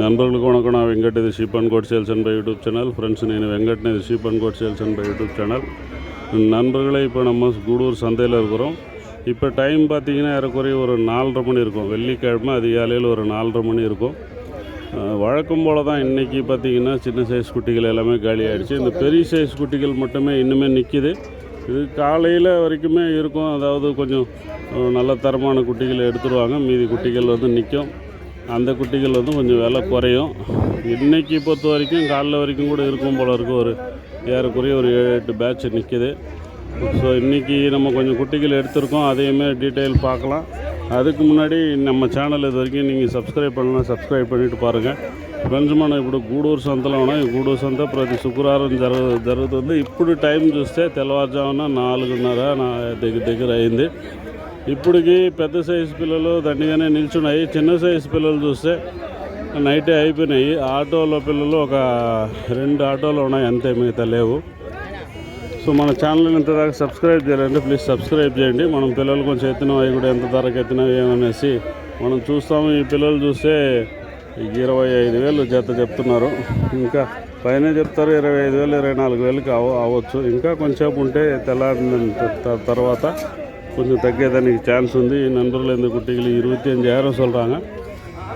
நண்பர்களுக்கு வணக்கம். நான் வெங்கட். இது sheep and goat sales and buy YouTube channel. Friends, நான் வெங்கட்னு இது sheep and goat sales and buy YouTube channel. நண்பர்களே, இப்போ நம்ம கூடூர் சந்தையில் இருக்கிறோம். இப்போ டைம் பார்த்திங்கன்னா ஏறக்குறைய ஒரு 4:30 மணி இருக்கும். வெள்ளிக்கிழமை அதிகாலையில் ஒரு 4:30 மணி இருக்கும். வழக்கம் போல் தான் இன்றைக்கி பார்த்திங்கன்னா சின்ன சைஸ் குட்டிகள் எல்லாமே காலி ஆகிடுச்சு. இந்த பெரிய சைஸ் குட்டிகள் மட்டுமே இன்னுமே நிற்கிது. இது காலையில் வரைக்குமே இருக்கும். அதாவது கொஞ்சம் நல்ல தரமான குட்டிகள் எடுத்துருவாங்க. மீதி குட்டிகள் வந்து நிற்கும். அந்த குட்டிகள் வந்து கொஞ்சம் விலை குறையும். இன்றைக்கி பொறுத்த வரைக்கும் காலைல வரைக்கும் கூட இருக்கும் போல் இருக்குது. ஒரு ஏறக்குறைய ஒரு 7-8 பேட்ச் நிற்கிது. ஸோ இன்றைக்கி நம்ம கொஞ்சம் குட்டிகள் எடுத்திருக்கோம். அதையுமே டீட்டெயில் பார்க்கலாம். அதுக்கு முன்னாடி நம்ம சேனல் இது வரைக்கும் நீங்கள் சப்ஸ்கிரைப் பண்ணலாம், சப்ஸ்கிரைப் பண்ணிவிட்டு பாருங்கள். ఫ్రెండ్స్, మనం ఇప్పుడు గూడూరు సంతలో ఉన్నాం. ఈ గూడూరు సంత ప్రతి శుక్రవారం జరుగుతుంది. ఇప్పుడు టైం చూస్తే తెల్లవారుజామున 4:30 దగ్గర అయింది. ఇప్పటికి పెద్ద సైజు పిల్లలు దండిగానే నిల్చున్నాయి. చిన్న సైజు పిల్లలు చూస్తే నైటే అయిపోయినాయి. ఆటోలో పిల్లలు ఒక 2 ఆటోలు ఉన్నాయి, అంతే, మిగతా లేవు. సో మన ఛానల్ ఇంతదాకా సబ్స్క్రైబ్ చేయాలంటే ప్లీజ్ సబ్స్క్రైబ్ చేయండి. మనం పిల్లలు కొంచెం ఎత్తినవి, అవి కూడా ఎంత ధరకు ఎత్తినవి ఏమనేసి మనం చూస్తాము. ఈ పిల్లలు చూస్తే 25,000 జత చెప్తున్నారు. ఇంకా పైన చెప్తారు 25,000, 24,000కి అవ్వచ్చు. ఇంకా కొంచెం ఉంటే తెల్లారిన తర్వాత கொஞ்சம் தగ్గேதானிக்கு சான்ஸ் உண்டு. நண்பர்கள் இந்த குட்டிகள் 25,000 சொல்கிறாங்க.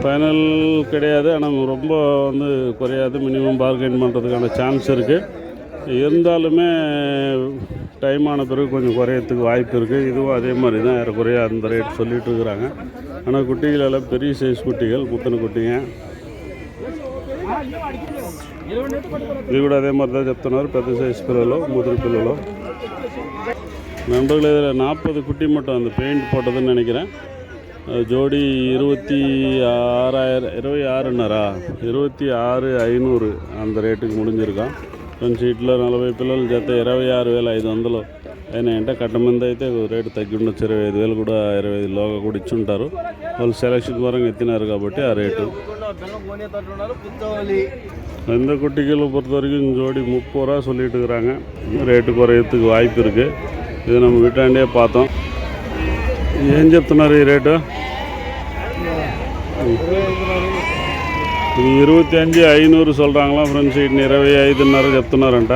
ஃபைனல் கிடையாது, ஆனால் ரொம்ப வந்து குறையாது. மினிமம் பார்கெயின் பண்ணுறதுக்கான சான்ஸ் இருக்குது. இருந்தாலுமே டைம் ஆன பிறகு கொஞ்சம் குறையறதுக்கு வாய்ப்பு இருக்குது. இதுவும் அதே மாதிரி தான், ஏறக்குறைய அந்த ரேட் சொல்லிகிட்டு இருக்கிறாங்க. ஆனால் குட்டிகள் எல்லாம் பெரிய சைஸ் குட்டிகள், முத்தனை குட்டிங்க. ఇది కూడా అదే மாதிரி தான் చెప్తున్నారు. పెద్ద సైజ్ పిల్లలు, ముదురు పిల్లలు. நண்பர்கள், இதில் 40 குட்டி மட்டும் அந்த பெயிண்ட் போட்டதுன்னு நினைக்கிறேன். ஜோடி 26,500 அந்த ரேட்டுக்கு முடிஞ்சிருக்கான். కొంచెం ఇట్లా 40 పిల్లలు జత 26,500 అయినాయంటే. కట్ట మీద అయితే రేటు తగ్గి ఉండొచ్చు. 25,000 కూడా 25,000 కూడా ఇచ్చుంటారు. వాళ్ళు సెలక్షన్ పరంగా ఎత్తినారు కాబట్టి ఆ రేటు. எந்த குட்டிகளை பொறுத்த வரைக்கும் ஜோடி 30 ரூபா சொல்லிட்டு இருக்கிறாங்க. ரேட்டு குறையறதுக்கு வாய்ப்பு இருக்குது. இது நம்ம வீட்டாண்டே பார்த்தோம். ఏం చెప్తున్నారు ఈ రేటు? ఇది 25,500 சொல்கிறாங்களா ఫ్రెండ్స్. వీటిని 25,500 చెప్తున్నారంట.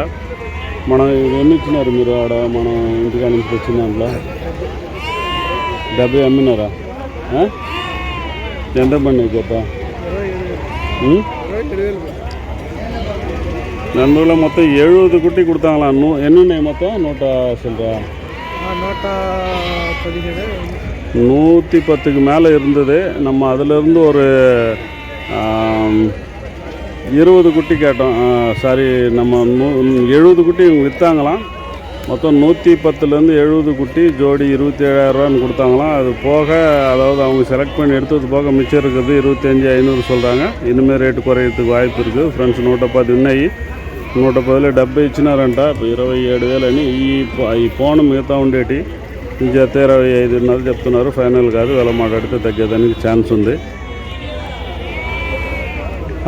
మనం ఎన్ని ఇచ్చినారు మీరు ఆడ? మనం ఇంటికాడ నుంచి వచ్చిన దాంట్లో 70 అమ్మినారా? ఎంత పడినాయి చెప్ప? நண்பர்கள மொத்தம் 70 குட்டி கொடுத்தாங்களா? என்னென்ன மொத்தம் 110க்கு மேலே இருந்தது. நம்ம அதிலேருந்து ஒரு 20 குட்டி கேட்டோம். சாரி, நம்ம 70 குட்டி இவங்க விற்றாங்களாம். மொத்தம் 110லேருந்து 70 குட்டி, ஜோடி 27,000 கொடுத்தாங்களாம். அது போக, அதாவது அவங்க செலக்ட் பண்ணி எடுத்தது போக மிச்சம் இருக்குது 25,500 சொல்கிறாங்க. ఇనిమే రేటు కురేయడానికి వాయిపు இருக்குது. ఫ్రెండ్స్, 110 ఉన్నాయి. 110లో 70 ఇచ్చినారంట. 27,000 అని. ఈ ఫోన్ మిగతా ఉండేటి జత 25,500 చెప్తున్నారు. ఫైనల్ కాదు, వేళ మాట్లాడితే తగ్గేదానికి ఛాన్స్ ఉంది.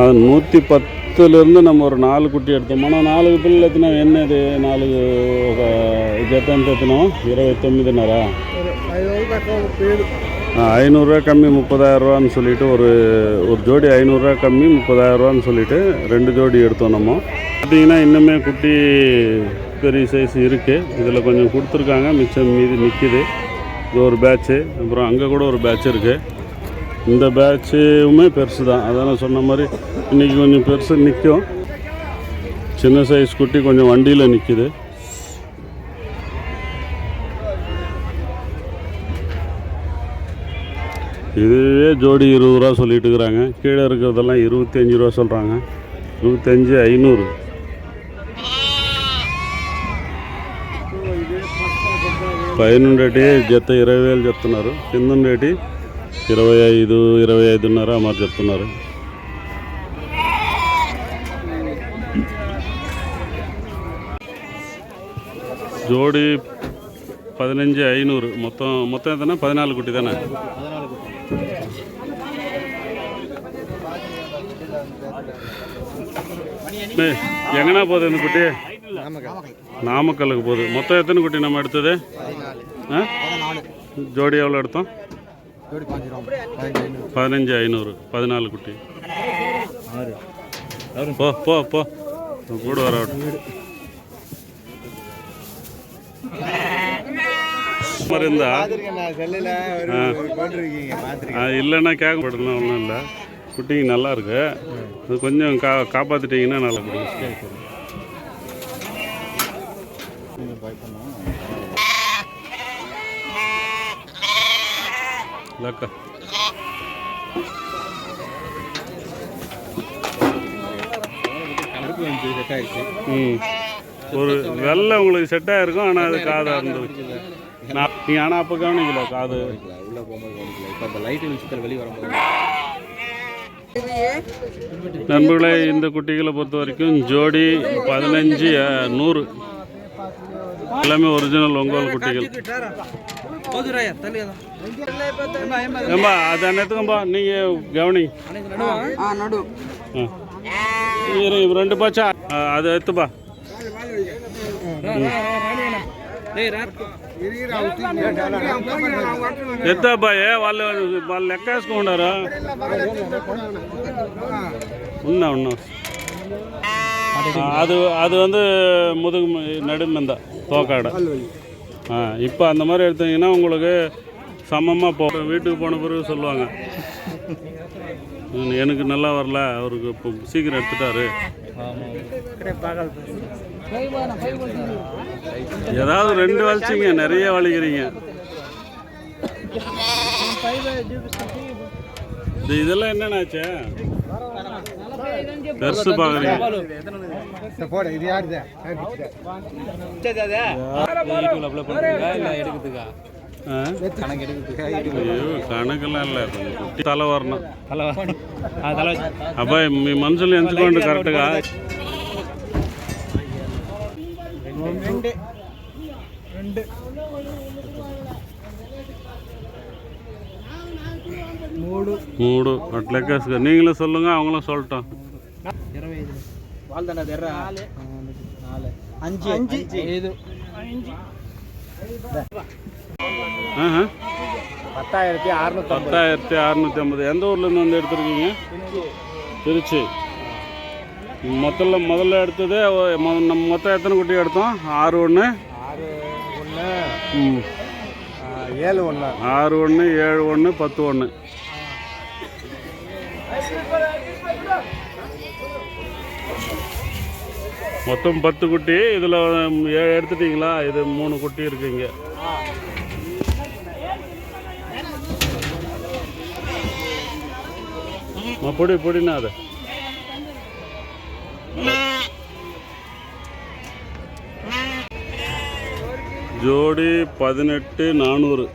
அது 110லேருந்து நம்ம ஒரு 4 குட்டி எடுத்தோம். ஆனால் 4 పిల్లలు ఎత్తినాం. ఎన్నది 4 ఒక జత ఎంత ఎత్తినాం? 29,500. 500 ரூபா கம்மி 30,000 ரூபான்னு சொல்லிட்டு ஒரு ஜோடி 500 ரூபா கம்மி 30,000 ரூபான்னு சொல்லிட்டு 2 ஜோடி எடுத்தோம். நம்ம பார்த்தீங்கன்னா இன்னுமே குட்டி பெரிய சைஸ் இருக்குது. இதில் கொஞ்சம் கொடுத்துருக்காங்க, மிச்சம் மீதி நிற்கிது. இது ஒரு பேட்ச்சு. அப்புறம் அங்கே கூட ஒரு பேட்ச் இருக்குது. இந்த பேட்சுமே பெருசு தான். அதான் சொன்ன மாதிரி இன்றைக்கி கொஞ்சம் பெருசு நிற்கும். சின்ன சைஸ் குட்டி கொஞ்சம் வண்டியில் நிற்கிது. இதுவே ஜோடி 20 ரூபா சொல்லிட்டு இருக்கிறாங்க. கீழே இருக்கிறதெல்லாம் 25 ரூபா சொல்கிறாங்க. 25,500. పైనుండేటి జత 20,000 చెప్తున్నారు. కిందుండేటి 25, 25,500 మరి చెప్తున్నారు. జోడి 15,500. మొత్తం ఎంతనా? 14 కుట్టి தானே? எங்கனா போகுது இந்த குட்டி? நாமக்கல்லுக்கு போகுது. மொத்தம் எத்தனை குட்டி நம்ம எடுத்தது? ஜோடி எவ்வளோ எடுத்தோம்? 15,500. 14 குட்டி. போ போ போ கூட வர இருந்தா இல்லைன்னா கேட்கப்படணும் ஒன்றும் இல்லை. குட்டிங்க நல்லா இருக்கு, அது கொஞ்சம் காப்பாற்றிட்டீங்கன்னா நல்லா பிடிக்கும். லக்கா ஒரு வெள்ளை உங்களுக்கு செட் ஆகிருக்கும், ஆனால் அது காதாக இருந்தது. நீங்கள் ஆனால் அப்போ கவனிக்கல காது உள்ள போகும்போது இப்போ அந்த லைட் வெளிச்சத்தில் வெளியே வரும்போது. நண்பர்களே, இந்த குட்டிகளை பொறுத்த வரைக்கும் ஜோடி 15,100 எல்லாமே ஒரிஜினல் ஒங்கோல் குட்டிகள். ஏம்பா அது என்னத்துக்கும்பா நீங்கள் கவனி ரெண்டு பாச்சா அது எடுத்துப்பா. ఎత్తాబాయ్ వాళ్ళు లెక్క వేసుకుంటారా? ఉన్నా அது அது வந்து முதுகு நடுமந்த தோக்காடை. இப்போ அந்த மாதிரி எடுத்தீங்கன்னா உங்களுக்கு சமமாக வீட்டுக்கு போன பிறகு சொல்லுவாங்க, எனக்கு நல்லா வரல, அவருக்கு இப்போ சீக்கிரம் எடுத்துட்டாரு. ஏதாவது ரெண்டு வலிச்சிங்க, நிறைய வலிக்கிறீங்க. இதெல்லாம் என்னன்னாச்சே பெருசு பார்க்குறீங்க. కనకలా తల వర్ణం అబ్బాయి మీ మనుషులు ఎంచుకోండి కరెక్ట్గా. மூணு அட்லெக்கா நீங்களும் சொல்லுங்க, அவங்களும் சொல்லட்டும். 10,650. எந்த ஊர்லேருந்து வந்து எடுத்துருக்கீங்க? திருச்சி. முதல்ல எடுத்தது நம்ம மொத்தம் எத்தனை குட்டி எடுத்தோம்? 6-1 7-1 6-1 7-1 10-1. மொத்தம் 10 குட்டி. இதில் 7 எடுத்துட்டிங்களா? இது 3 குட்டி இருக்குங்க. பொடினா அது ஜோடி 18,400.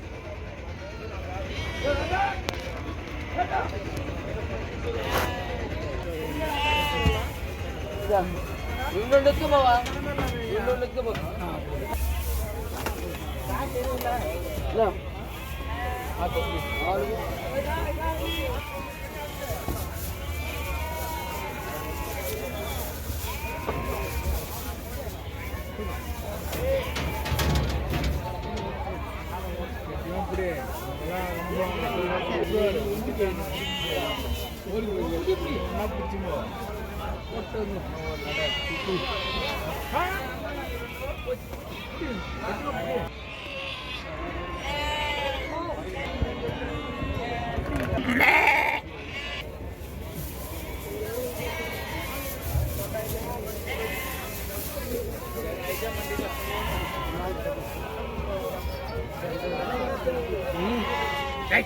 Hey,